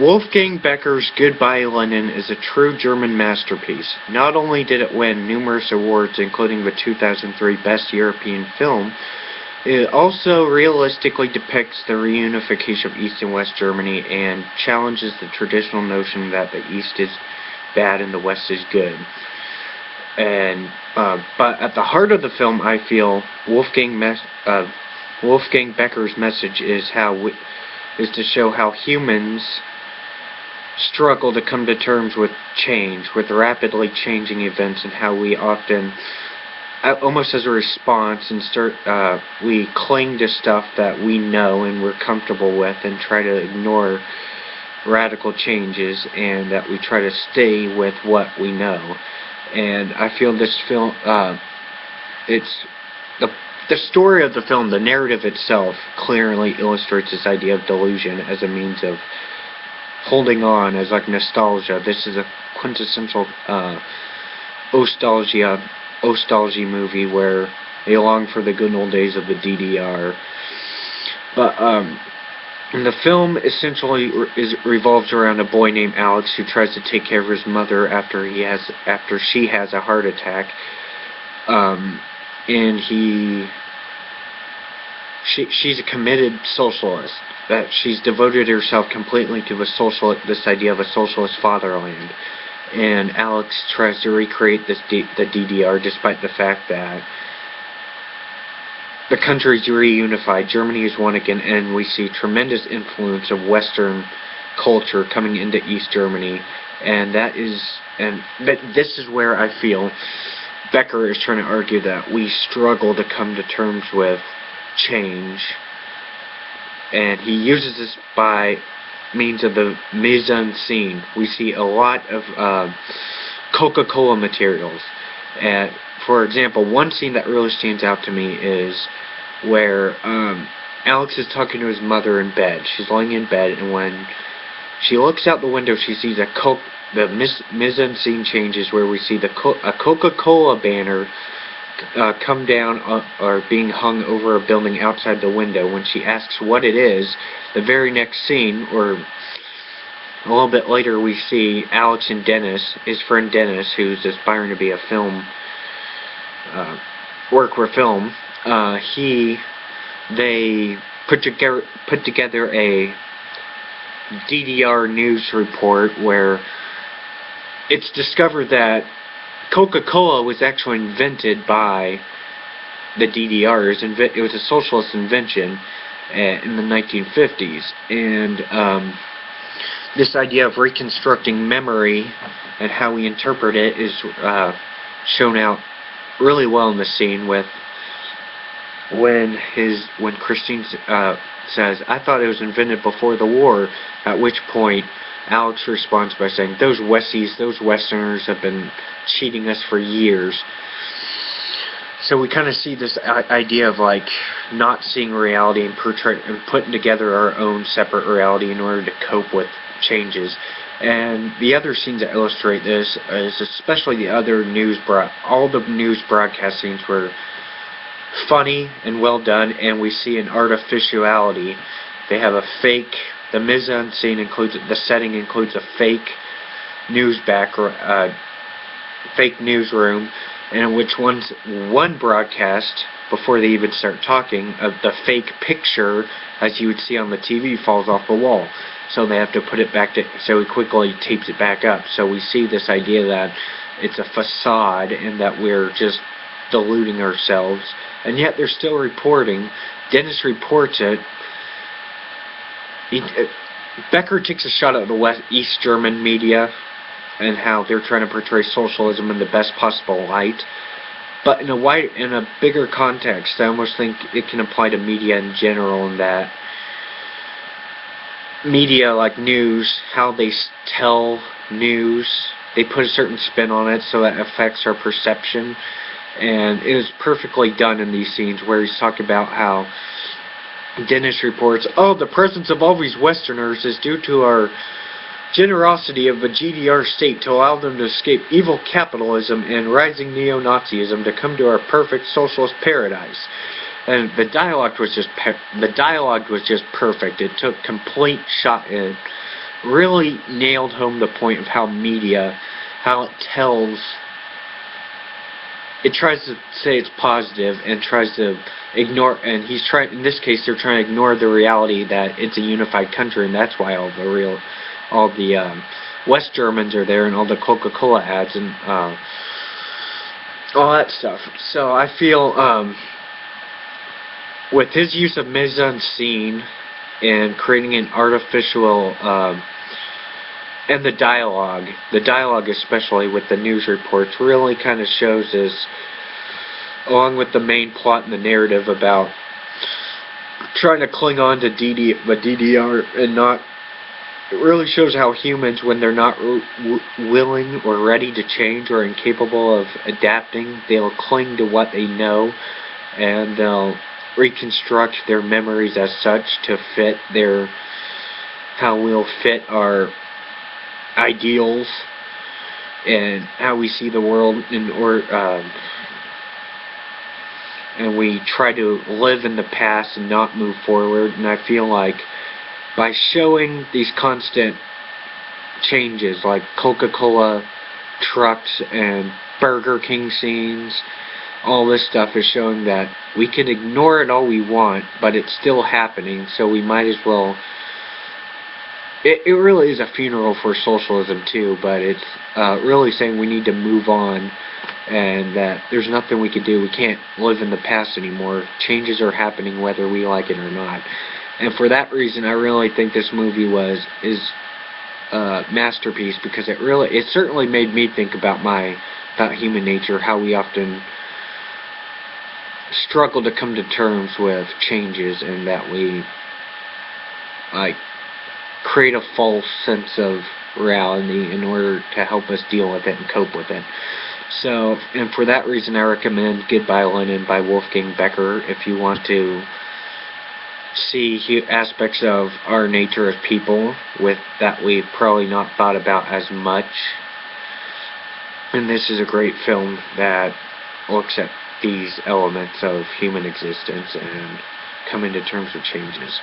Wolfgang Becker's Goodbye Lenin is a true German masterpiece. Not only did it win numerous awards, including the 2003 Best European Film, it also realistically depicts the reunification of East and West Germany and challenges the traditional notion that the East is bad and the West is good. But at the heart of the film, I feel Wolfgang Becker's message is to show how humans struggle to come to terms with change, with rapidly changing events, and how we often, almost as a response, we cling to stuff that we know and we're comfortable with and try to ignore radical changes, and that we try to stay with what we know. And I feel this film, it's the story of the film, the narrative itself, clearly illustrates this idea of delusion as a means of holding on, as like nostalgia. This is a quintessential nostalgia movie where they long for the good old days of the DDR. But the film essentially revolves around a boy named Alex who tries to take care of his mother after she has a heart attack. And she's a committed socialist. That she's devoted herself completely to this idea of a socialist fatherland. And Alex tries to recreate the DDR despite the fact that the country's reunified, Germany is one again, and we see tremendous influence of Western culture coming into East Germany. But this is where I feel Becker is trying to argue that we struggle to come to terms with change, and he uses this by means of the mise en scene. We see a lot of Coca-Cola materials. For example, one scene that really stands out to me is where Alex is talking to his mother in bed. She's laying in bed, and when she looks out the window, she sees the mise en scene changes, where we see a Coca-Cola banner come down or being hung over a building outside the window. When she asks what it is, the very next scene, or a little bit later, we see Alex and Dennis, his friend Dennis, who's aspiring to be a work for film. They put together a DDR news report where it's discovered that Coca-Cola was actually invented by the DDRs. It was a socialist invention in the 1950s. And this idea of reconstructing memory and how we interpret it is shown out really well in the scene with when Christine says, "I thought it was invented before the war," at which point Alex responds by saying, "Those Westies, those Westerners have been cheating us for years." So we kind of see this idea of like not seeing reality and putting together our own separate reality in order to cope with changes. And the other scenes that illustrate this is especially all the news broadcast scenes were funny and well done, and we see an artificiality. They have the mise en scene the setting includes a fake fake newsroom, in which one broadcast, before they even start talking, of the fake picture, as you would see on the TV, falls off the wall. So they have to put it back so he quickly tapes it back up. So we see this idea that it's a facade and that we're just deluding ourselves. And yet they're still reporting. Dennis reports it. Becker takes a shot at the East German media and how they're trying to portray socialism in the best possible light. But in a bigger context, I almost think it can apply to media in general, in that media, like news, how they tell news, they put a certain spin on it so that affects our perception. And it is perfectly done in these scenes where he's talking about how Dennis reports, "Oh, the presence of all these Westerners is due to our generosity of the GDR state to allow them to escape evil capitalism and rising neo-Nazism to come to our perfect socialist paradise." And the dialogue was just perfect. It took complete shot in really nailed home the point of how media, how it tries to say it's positive and tries to ignore, and in this case they're trying to ignore the reality that it's a unified country, and that's why all the West Germans are there, and all the Coca-Cola ads, and all that stuff. So I feel with his use of mise-en-scene and creating an artificial and the dialogue especially with the news reports really kind of shows us, along with the main plot and the narrative about trying to cling on to the DDR and not, it really shows how humans, when they're not willing or ready to change or incapable of adapting, they'll cling to what they know, and they'll reconstruct their memories as such to fit how we'll fit our ideals and how we see the world, and we try to live in the past and not move forward. And I feel like by showing these constant changes, like Coca-Cola trucks and Burger King scenes, all this stuff is showing that we can ignore it all we want, but it's still happening, so we might as well. It really is a funeral for socialism too, but it's really saying we need to move on, and that there's nothing we can do. We can't live in the past anymore. Changes are happening whether we like it or not. And for that reason, I really think this movie is a masterpiece, because it certainly made me think about human nature, how we often struggle to come to terms with changes, and that we create a false sense of reality in order to help us deal with it and cope with it. So, and for that reason, I recommend Goodbye Lenin by Wolfgang Becker if you want to see aspects of our nature as people that we've probably not thought about as much. And this is a great film that looks at these elements of human existence and coming to terms with changes.